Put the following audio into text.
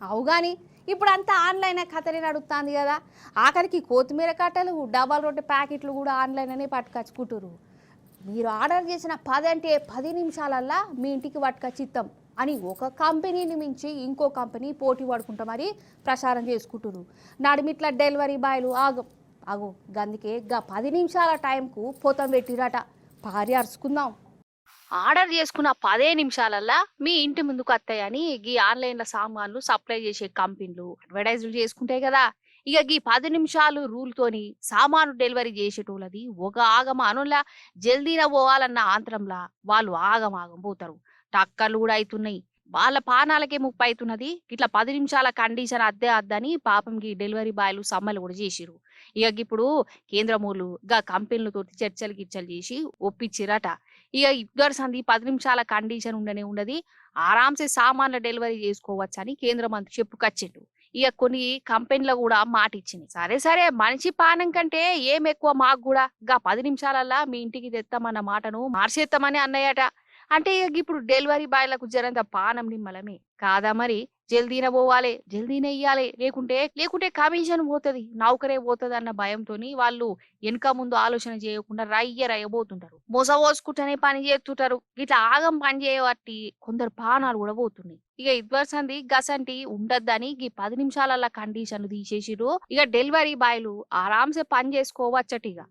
అవుగాని ఇప్పుడు అంతా ఆన్లైన్ కథనే నడుస్తుంది కదా. ఆఖరికి కొత్తిమీర కట్టలు డబల్ రొట్టె ప్యాకెట్లు కూడా ఆన్లైన్ అనే పట్టుకొచ్చుకుంటారు. మీరు ఆర్డర్ చేసిన 10 అంటే 10 నిమిషాలల్లా మీ ఇంటికి పట్టుకొచ్చి ఇస్తాం అని ఒక కంపెనీని మించి ఇంకో కంపెనీ పోటీ పడుకుంటా మరి ప్రచారం చేసుకుంటున్నారు. నడిమిట్ల డెలివరీ బాయ్లు ఆగు గందుకే 10 నిమిషాల టైంకు పోతం పెట్టిరట. భారీ అరుచుకుందాం. ఆర్డర్ చేసుకున్న 10 నిమిషాలల్లా మీ ఇంటి ముందుకు వస్తాయని ఈ ఆన్లైన్ల సామాన్లు సప్లై చేసే కంపెనీలు అడ్వర్టైజ్లు చేసుకుంటాయి కదా. ఇక ఈ 10 నిమిషాలు రూల్ తోని సామాను డెలివరీ చేసేటోళ్ళది ఒక ఆగమ అనులా జల్దీన పోవాలన్న ఆంతరంలా వాళ్ళు ఆగం పోతారు. టక్కర్లు కూడా అవుతున్నాయి. వాళ్ళ పానాలకే ముప్పు అవుతున్నది. ఇట్లా 10 నిమిషాల కండిషన్ అద్దని పాపం ఈ డెలివరీ బాయ్లు సమ్మలు కూడా చేసిరు. ఇక ఇప్పుడు కేంద్రమూలు కంపెనీలతో చర్చలు గిచ్చలు చేసి ఒప్పించిరట. ఇక ఇద్దరు సంది 10 నిమిషాల కండిషన్ ఉండది. ఆరాంసే సామాన్ల డెలివరీ చేసుకోవచ్చు అని కేంద్ర మంత్రి చెప్పుకొచ్చిండు. ఇక కొన్ని కంపెనీలు కూడా మాట ఇచ్చింది. సరే మనిషి పానం కంటే ఏం ఎక్కువ మాకు కూడా 10 నిమిషాలల్లా మీ ఇంటికి తెస్తామన్న మాటను మార్చేస్తామని అన్నయ్యట. అంటే ఇక ఇప్పుడు డెలివరీ బాయ్లకు జరంత పానం నిమ్మలమే కాదా మరి. జల్దీన పోవాలి, జల్దీనే ఇయ్యాలి, లేకుంటే కమిషన్ పోతుంది, నౌకరే పోతుంది అన్న భయంతోని వాళ్ళు వెనక ముందు ఆలోచన చేయకుండా రయ్యబోతుంటారు. మోసపోసుకుంటూనే పని చేస్తుంటారు. ఇట్లా ఆగం పని చేయబట్టి కొందరు పానాలు కూడా పోతున్నాయి. ఇక ఇదివరసంది గసంటి ఉండద్దని ఈ 10 నిమిషాల కండిషన్లు తీసేసిరు. ఇక డెలివరీ బాయ్లు ఆరాంసే పని చేసుకోవచ్చట. ఇక